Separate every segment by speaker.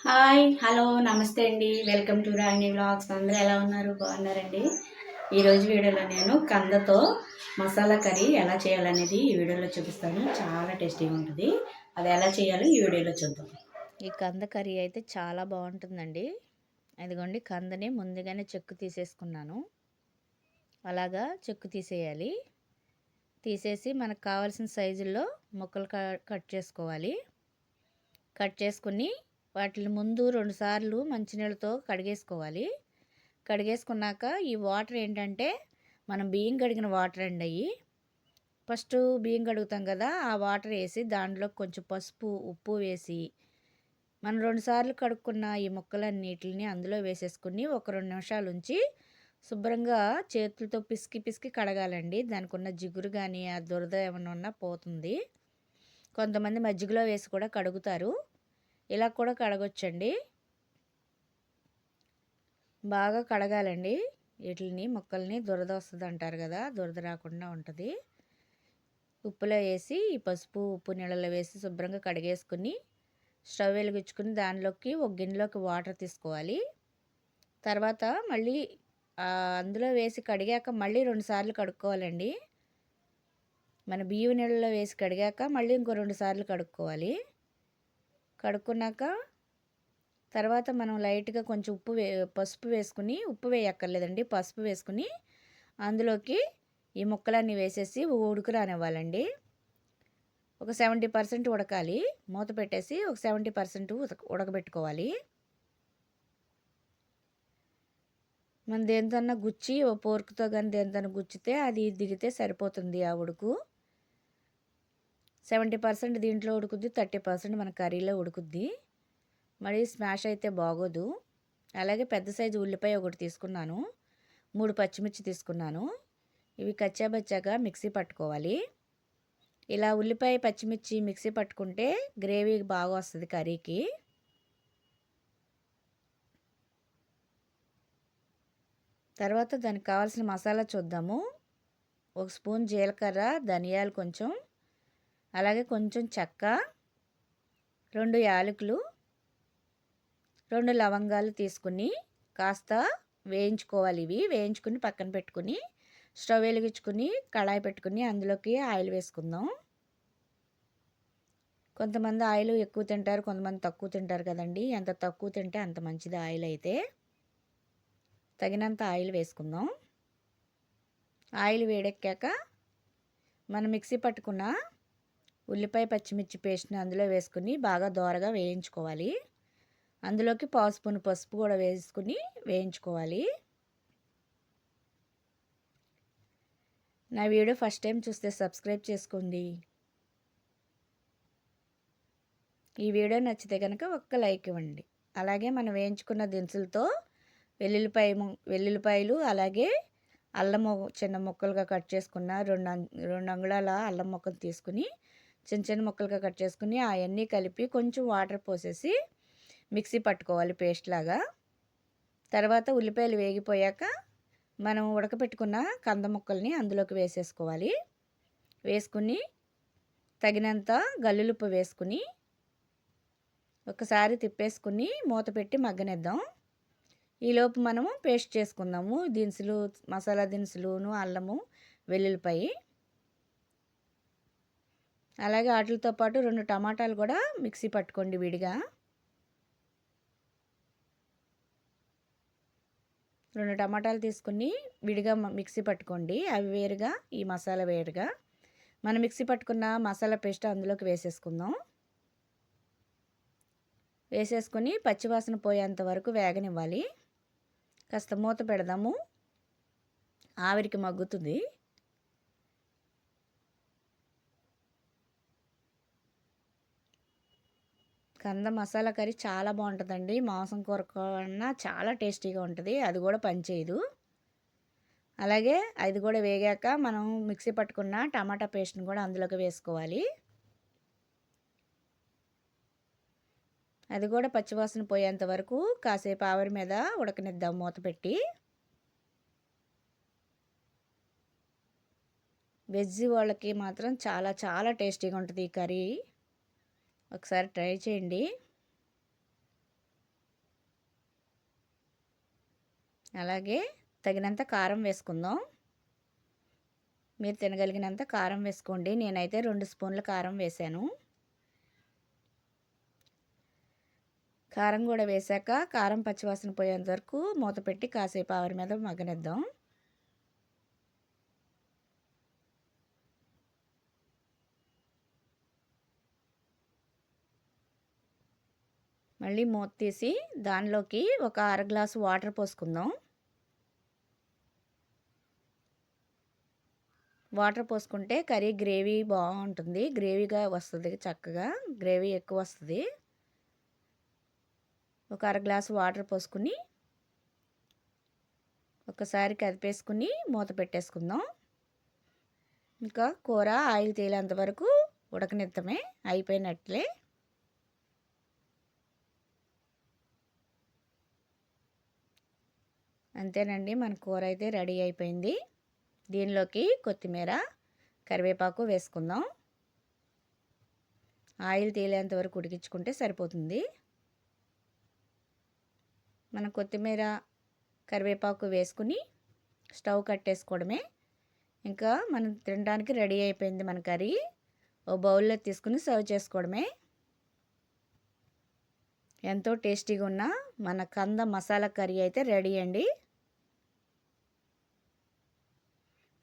Speaker 1: Hi hello నమస్తే అండి. Welcome to Ragini vlogs. అందరూ ఎలా ఉన్నారు? బాగున్నారండి. ఈరోజు వీడియోలో నేను కందతో మసాలా కర్రీ ఎలా చేయాలనేది ఈ వీడియోలో చూపిస్తాను. చాలా టేస్టీగా ఉంటుంది. అది ఎలా చేయాలో ఈ వీడియోలో చూద్దాం.
Speaker 2: ఈ కంద కర్రీ అయితే చాలా బాగుంటుందండి. అదిగోండి, కందని ముందుగానే చెక్కు తీసేసుకున్నాను. అలాగా చెక్కు తీసేయాలి. తీసేసి మనకు కావాల్సిన సైజుల్లో ముక్కలు కట్ చేసుకోవాలి. కట్ చేసుకుని వాటిని ముందు 2 సార్లు మంచినీళ్ళతో కడిగేసుకోవాలి. కడిగేసుకున్నాక ఈ వాటర్ ఏంటంటే మనం బియ్యం కడిగిన వాటర్ అండి అయ్యి. ఫస్ట్ బియ్యం కడుగుతాం కదా, ఆ వాటర్ వేసి దాంట్లో కొంచెం పసుపు ఉప్పు వేసి మనం 2 సార్లు కడుక్కున్న ఈ ముక్కలన్నిటిని అందులో వేసేసుకుని ఒక 2 నిమిషాలు ఉంచి శుభ్రంగా చేతులతో పిసికి పిసికి కడగాలండి. దానికి ఉన్న జిగురు కానీ ఆ దురద ఏమైనా ఉన్నా పోతుంది. కొంతమంది మజ్జిగలో వేసి కూడా కడుగుతారు. ఇలా కూడా కడగొచ్చండి. బాగా కడగాలండి వీటిని, ముక్కల్ని. దురద వస్తుంది అంటారు కదా, దురద రాకుండా ఉంటుంది. ఉప్పులో వేసి ఈ పసుపు ఉప్పు నీళ్ళలో వేసి శుభ్రంగా కడిగేసుకుని స్టవ్ వెలిగించుకుని దానిలోకి ఒక గిన్నెలోకి వాటర్ తీసుకోవాలి. తర్వాత మళ్ళీ అందులో వేసి కడిగాక మళ్ళీ 2 సార్లు కడుక్కోవాలండి. మన బియ్యం నీళ్ళలో వేసి కడిగాక మళ్ళీ ఇంకో 2 సార్లు కడుక్కోవాలి. కడుక్కున్నాక తర్వాత మనం లైట్గా కొంచెం పసుపు వేసుకుని, ఉప్పు వేయక్కర్లేదండి, పసుపు వేసుకుని అందులోకి ఈ ముక్కలన్నీ వేసేసి ఉడుకు రానివ్వాలండి. ఒక 70% ఉడకాలి. మూత పెట్టేసి ఒక 70% ఉడకబెట్టుకోవాలి. మనం దేనితోన్నా గుచ్చి ఓ పోర్క్తో కానీ దేనితోన్నా గుచ్చితే అది దిగితే సరిపోతుంది ఆ ఉడుకు. 70% దీంట్లో ఉడుకుద్ది, 30% మన కర్రీలో ఉడుకుద్ది. మరి స్మాష్ అయితే బాగోదు. అలాగే పెద్ద సైజు ఉల్లిపాయ ఒకటి తీసుకున్నాను, 3 పచ్చిమిర్చి తీసుకున్నాను. ఇవి కచ్చాబచ్చాగా మిక్సీ పట్టుకోవాలి. ఇలా ఉల్లిపాయ పచ్చిమిర్చి మిక్సీ పట్టుకుంటే గ్రేవీ బాగా వస్తుంది కర్రీకి. తర్వాత దానికి కావాల్సిన మసాలా చూద్దాము. 1 స్పూన్ జీలకర్ర, ధనియాలు కొంచెం, అలాగే కొంచెం చెక్క, 2 యాలకులు, 2 లవంగాలు తీసుకుని కాస్త వేయించుకోవాలి. ఇవి వేయించుకుని పక్కన పెట్టుకుని స్టవ్ వెలిగించుకుని కళాయి పెట్టుకుని అందులోకి ఆయిల్ వేసుకుందాం. కొంతమంది ఆయిల్ ఎక్కువ తింటారు, కొంతమంది తక్కువ తింటారు కదండి. ఎంత తక్కువ తింటే అంత మంచిది. ఆయిల్ అయితే తగినంత ఆయిల్ వేసుకుందాం. ఆయిల్ వేడెక్కాక మనం మిక్సీ పట్టుకున్న ఉల్లిపాయ పచ్చిమిర్చి పేస్ట్ని అందులో వేసుకుని బాగా దోరగా వేయించుకోవాలి. అందులోకి పావు స్పూన్ పసుపు కూడా వేసుకుని వేయించుకోవాలి. నా వీడియో ఫస్ట్ టైం చూస్తే సబ్స్క్రైబ్ చేసుకోండి. ఈ వీడియో నచ్చితే కనుక ఒక్క లైక్ ఇవ్వండి. అలాగే మనం వేయించుకున్న దినుసులతో వెల్లుల్లిపాయలు, అలాగే అల్లము చిన్న ముక్కలుగా కట్ చేసుకున్న 2 అంగుళాల అల్లం ముక్కలు తీసుకుని చిన్న చిన్న ముక్కలుగా కట్ చేసుకుని అవన్నీ కలిపి కొంచెం వాటర్ పోసేసి మిక్సీ పట్టుకోవాలి పేస్ట్ లాగా. తర్వాత ఉల్లిపాయలు వేగిపోయాక మనం ఉడకపెట్టుకున్న కంద ముక్కల్ని అందులోకి వేసేసుకోవాలి. వేసుకుని తగినంత గల్లులుప్పు వేసుకుని ఒకసారి తిప్పేసుకుని మూత పెట్టి మగ్గనిద్దాం. ఈలోపు మనము పేస్ట్ చేసుకుందాము దినుసులు, మసాలా దినుసులును, అల్లము, వెల్లుల్లిపాయ. అలాగే వాటితో పాటు 2 టమాటాలు కూడా మిక్సీ పట్టుకోండి విడిగా. 2 టమాటాలు తీసుకుని విడిగా మిక్సీ పట్టుకోండి. అవి వేరుగా, ఈ మసాలా వేరుగా. మనం మిక్సీ పట్టుకున్న మసాలా పేస్ట్ అందులోకి వేసేసుకుందాం. వేసేసుకొని పచ్చివాసన పోయేంత వరకు వేగనివ్వాలి. కాస్త మూత పెడదాము, ఆవిరికి మగ్గుతుంది. కంద మసాలా కర్రీ చాలా బాగుంటుందండి. మాంసం కూర కన్నా చాలా టేస్టీగా ఉంటుంది. అది కూడా పనిచేయదు. అలాగే అది కూడా వేగాక మనం మిక్సీ పట్టుకున్న టమాటా పేస్ట్ని కూడా అందులోకి వేసుకోవాలి. అది కూడా పచ్చివాసన పోయేంత వరకు కాసేపు ఆవిరి మీద ఉడకనిద్దాం మూత పెట్టి. వెజ్ వాళ్ళకి మాత్రం చాలా చాలా టేస్టీగా ఉంటుంది ఈ కర్రీ. ఒకసారి ట్రై చేయండి. అలాగే తగినంత కారం వేసుకుందాం. మీరు తినగలిగినంత కారం వేసుకోండి. నేనైతే 2 స్పూన్ల కారం వేసాను. కారం కూడా వేసాక కారం పచ్చివాసన పోయేంత వరకు మూత పెట్టి కాసేపు ఆవిరి మీద మగ్గనిద్దాం. మళ్ళీ మూత తీసి దానిలోకి ఒక అర గ్లాసు వాటర్ పోసుకుందాం. వాటర్ పోసుకుంటే కర్రీ గ్రేవీ బాగుంటుంది. గ్రేవీగా వస్తుంది, చక్కగా గ్రేవీ ఎక్కువ వస్తుంది. ఒక అర గ్లాసు వాటర్ పోసుకుని ఒకసారి కదిపేసుకుని మూత పెట్టేసుకుందాం. ఇంకా కూర ఆయిల్ తేలేంత వరకు ఉడకనిద్దామే, అయిపోయినట్లే. అంతేనండి, మన కూర అయితే రెడీ అయిపోయింది. దీనిలోకి కొత్తిమీర, కరివేపాకు వేసుకుందాం. ఆయిల్ తేలేంత వరకు ఉడికించుకుంటే సరిపోతుంది. మనం కొత్తిమీర, కరివేపాకు వేసుకుని స్టవ్ కట్టేసుకోవడమే. ఇంకా మనం తినడానికి రెడీ అయిపోయింది మన కర్రీ. ఓ బౌల్లో తీసుకుని సర్వ్ చేసుకోవడమే. ఎంతో టేస్టీగా ఉన్న మన కంద మసాలా కర్రీ అయితే రెడీ అండి.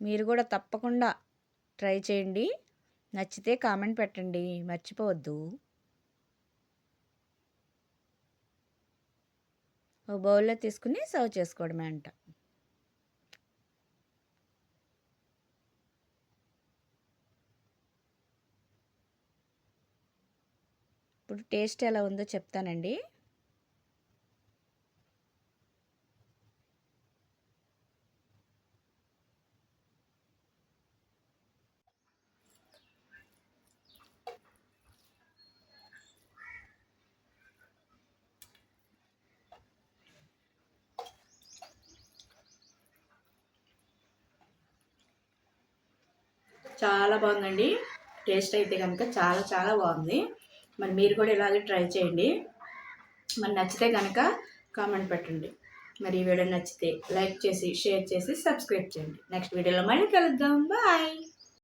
Speaker 2: మీరు కూడా తప్పకుండా ట్రై చేయండి. నచ్చితే కామెంట్ పెట్టండి, మర్చిపోవద్దు. ఓ బౌల్లో తీసుకుని సర్వ్ చేసుకోవడమే అంట. ఇప్పుడు టేస్ట్ ఎలా ఉందో చెప్తానండి.
Speaker 1: చాలా బాగుందండి. టేస్ట్ అయితే కనుక చాలా చాలా బాగుంది. మరి మీరు కూడా ఇలాగే ట్రై చేయండి. మరి నచ్చితే కనుక కామెంట్ పెట్టండి. మరి ఈ వీడియో నచ్చితే లైక్ చేసి, షేర్ చేసి, సబ్స్క్రైబ్ చేయండి. నెక్స్ట్ వీడియోలో మళ్ళీ కలుద్దాం. బాయ్.